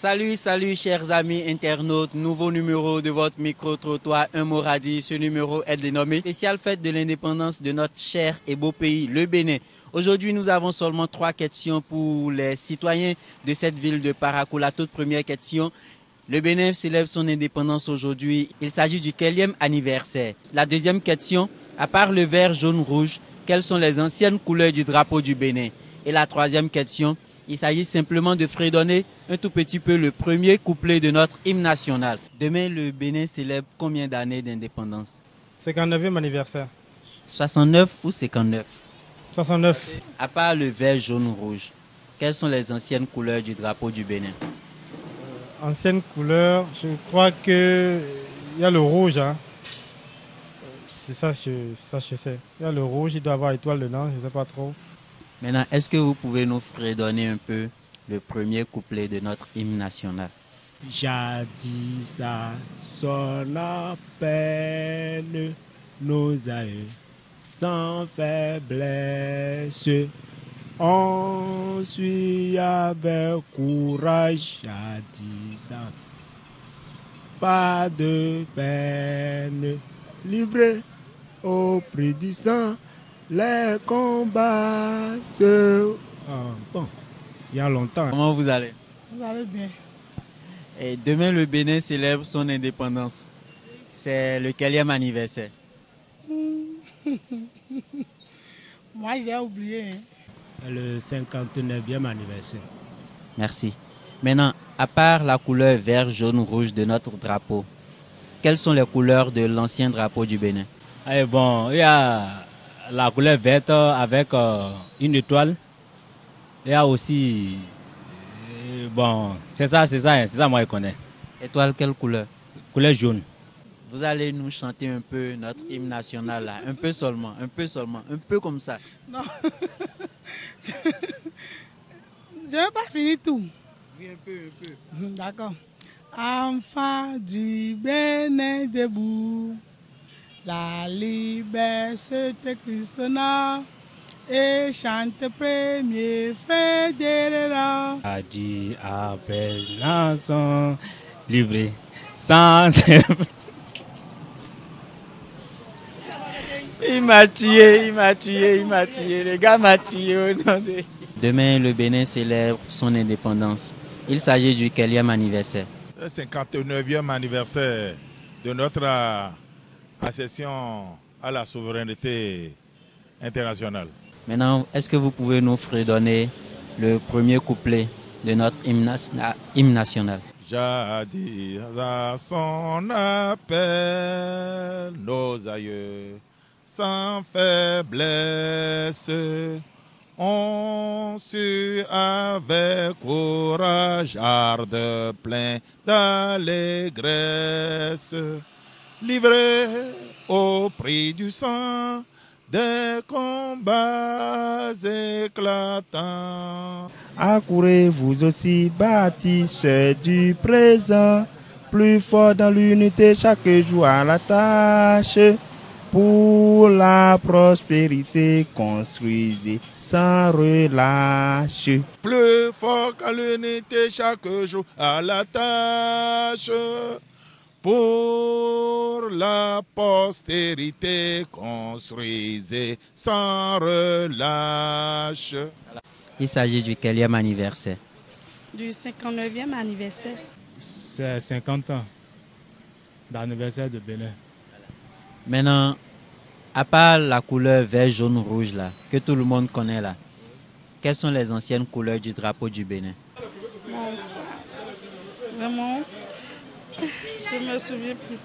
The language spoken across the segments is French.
Salut, salut chers amis internautes, nouveau numéro de votre micro-trottoir Un mot radis. Ce numéro est dénommé Spéciale fête de l'indépendance de notre cher et beau pays, le Bénin. Aujourd'hui, nous avons seulement 3 questions pour les citoyens de cette ville de Parakou. La toute première question, le Bénin célèbre son indépendance aujourd'hui. Il s'agit du quelième anniversaire. La deuxième question, à part le vert, jaune, rouge, quelles sont les anciennes couleurs du drapeau du Bénin? Et la troisième question, il s'agit simplement de fredonner un tout petit peu le premier couplet de notre hymne national. Demain, le Bénin célèbre combien d'années d'indépendance? 59e anniversaire. 69 ou 59? 69. À part le vert, jaune, rouge, quelles sont les anciennes couleurs du drapeau du Bénin? Ancienne couleur, je crois que il y a le rouge. Hein. C'est ça, je sais. Il y a le rouge, il doit avoir étoile dedans, je ne sais pas trop. Maintenant, est-ce que vous pouvez nous fredonner un peu le premier couplet de notre hymne national? Jadis à son appel, nos aïeux, sans faiblesse, on suit avec courage. Jadis à pas de peine, livré au prix du sang. Les combats se... bon, il y a longtemps. Comment vous allez? Vous allez bien. Et demain, le Bénin célèbre son indépendance. C'est le quelième anniversaire. Moi, j'ai oublié. Le 59e anniversaire. Merci. Maintenant, à part la couleur vert, jaune, rouge de notre drapeau, quelles sont les couleurs de l'ancien drapeau du Bénin? Eh bon, il y a la couleur verte avec une étoile. Il y a aussi... bon, c'est ça, moi je connais. Étoile, quelle couleur? Couleur jaune. Vous allez nous chanter un peu notre hymne national là, un peu seulement, un peu comme ça. Non. Je n'ai pas fini tout. Oui, un peu. D'accord. Enfants du Bénin debout, la liberté Christ et chante premier fédéral. A dit avec nation livré sans... Il m'a tué, le gars m'a tué au nom de... Demain, le Bénin célèbre son indépendance. Il s'agit du quelième anniversaire? Le 59e anniversaire de notre accession à la souveraineté internationale. Maintenant, est-ce que vous pouvez nous fredonner le premier couplet de notre hymne national? Jadis à son appel, nos aïeux, sans faiblesse, on sut avec courage, arde plein d'allégresse, livré au prix du sang, des combats éclatants. Accourez vous aussi, bâtisseurs du présent, plus fort dans l'unité chaque jour à la tâche. Pour la prospérité, construisez sans relâche. Plus fort qu'à l'unité chaque jour à la tâche. Pour la postérité, construisez sans relâche. Il s'agit du quelième anniversaire? Du 59e anniversaire. C'est 50 ans d'anniversaire de Bénin. Maintenant, à part la couleur vert, jaune, rouge là, que tout le monde connaît là, quelles sont les anciennes couleurs du drapeau du Bénin? Bon, ça, vraiment, je me souviens plus.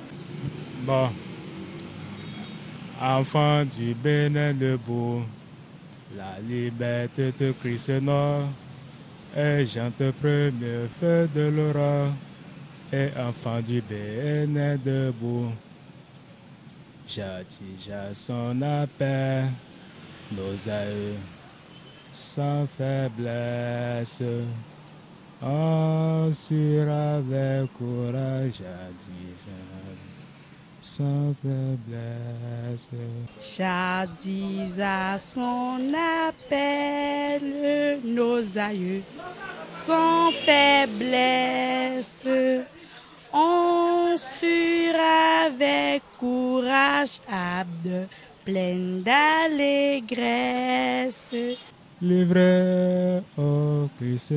Bon, enfant du Bénin debout, la liberté de Christ Nord, et chante premier feu de l'aurore, et enfant du Bénin debout. Jadis à son appel, nos aïeux, sans faiblesse, on sur avec courage, jadis sans faiblesse. Jadis à son appel, nos aïeux, sans faiblesse, on surent avec courage, abde, pleine d'allégresse. Livrés au Christ,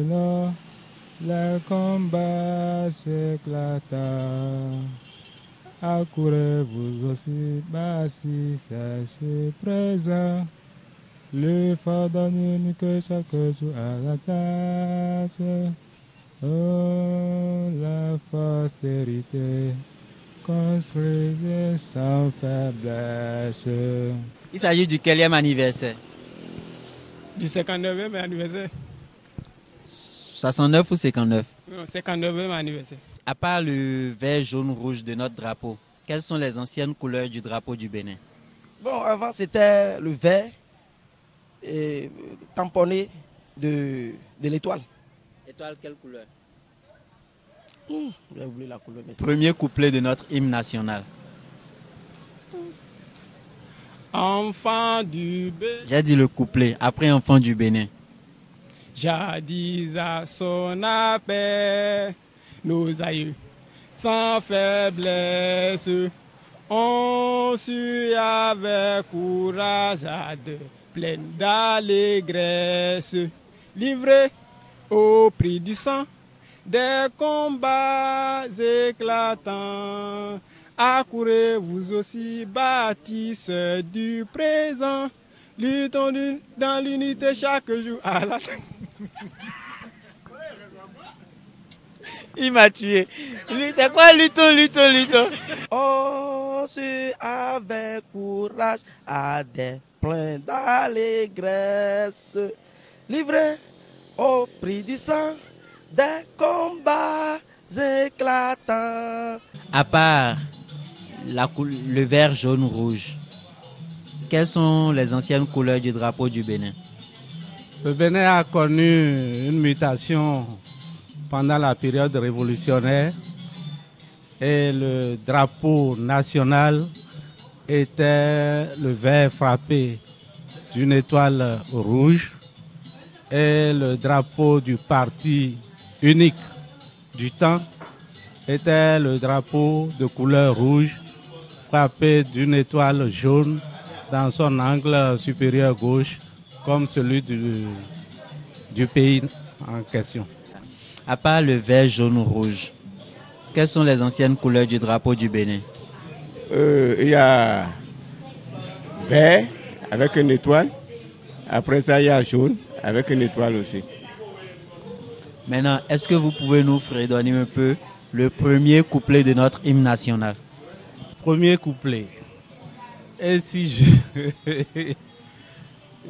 le combat s'éclata. Accourez vous aussi, si c'est présent. Le fardeau que chaque jour à la tâche. Oh, la postérité, construisez sans faiblesse. Il s'agit du quelième anniversaire? Du 59e anniversaire. 69 ou 59? Non, 59e anniversaire. À part le vert, jaune, rouge de notre drapeau, quelles sont les anciennes couleurs du drapeau du Bénin? Bon, avant c'était le vert tamponné de l'étoile. Étoile, quelle couleur? J'ai oublié la couleur. Premier couplet de notre hymne national. Enfant du Bénin. J'ai dit le couplet, après enfant du Bénin. Jadis à son appel, nos aïeux, sans faiblesse, on sut avec courage, pleine d'allégresse, livrés au prix du sang, des combats éclatants. Accourez vous aussi, bâtisseurs du présent, luttons dans l'unité chaque jour à la... Il m'a tué. C'est quoi luttons? On sut avec courage à des pleins d'allégresse, livrés au prix du sang, des combats éclatants. À part le vert, jaune, rouge, quelles sont les anciennes couleurs du drapeau du Bénin? Le Bénin a connu une mutation pendant la période révolutionnaire et le drapeau national était le vert frappé d'une étoile rouge et le drapeau du parti unique du temps était le drapeau de couleur rouge frappé d'une étoile jaune dans son angle supérieur gauche comme celui du pays en question. À part le vert, jaune, rouge, quelles sont les anciennes couleurs du drapeau du Bénin? Il y a vert avec une étoile. Après ça, il y a jaune avec une étoile aussi. Maintenant, est-ce que vous pouvez nous fredonner un peu le premier couplet de notre hymne national? Premier couplet. Et si je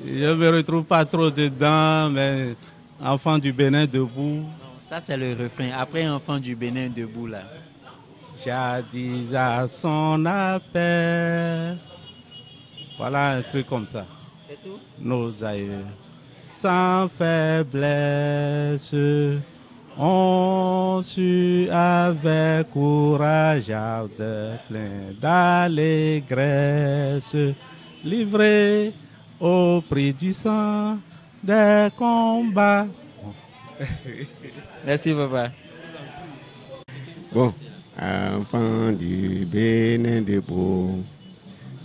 ne me retrouve pas trop dedans, mais enfant du Bénin debout. Ça, c'est le refrain. Après, enfant du Bénin debout, là. Jadis à son appel. Voilà un truc comme ça. C'est tout? Nos aïeux. Sans faiblesse, on sut avec courage, plein d'allégresse, livrés au prix du sang des combats. Merci, papa. Bon, enfant du Bénin debout,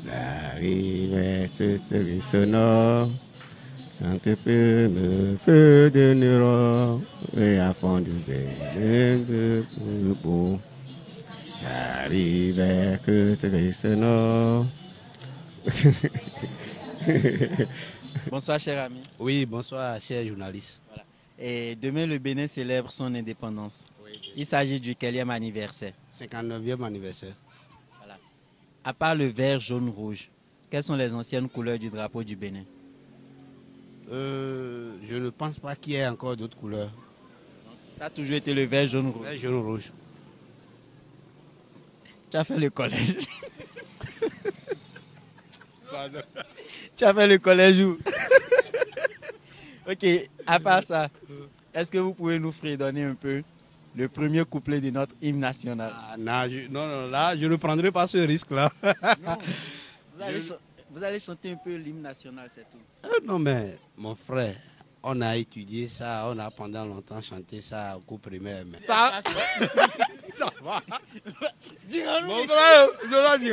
la rivière sonore, quand tu peux me feu de Nero, et enfant du Bénin debout, la rivière sonore. Bonsoir, cher ami. Oui, bonsoir, cher journaliste. Voilà. Et demain, le Bénin célèbre son indépendance. Oui. Il s'agit du quelième anniversaire? 59e anniversaire. Voilà. À part le vert, jaune, rouge, quelles sont les anciennes couleurs du drapeau du Bénin? Je ne pense pas qu'il y ait encore d'autres couleurs. Ça a toujours été le vert, jaune, rouge. Vert, jaune, rouge. Tu as fait le collège. Pardon. Tu as fait le collège où? Ok, à part ça, est-ce que vous pouvez nous fredonner un peu le premier couplet de notre hymne national. Ah, non, là, je ne prendrai pas ce risque-là. Non, vous allez chanter un peu l'hymne national, c'est tout. Non, mais mon frère, on a étudié ça, on a pendant longtemps chanté ça au cours primaire. Mais... Ça va. Dis-le-nous. Mon frère, je l'ai dit.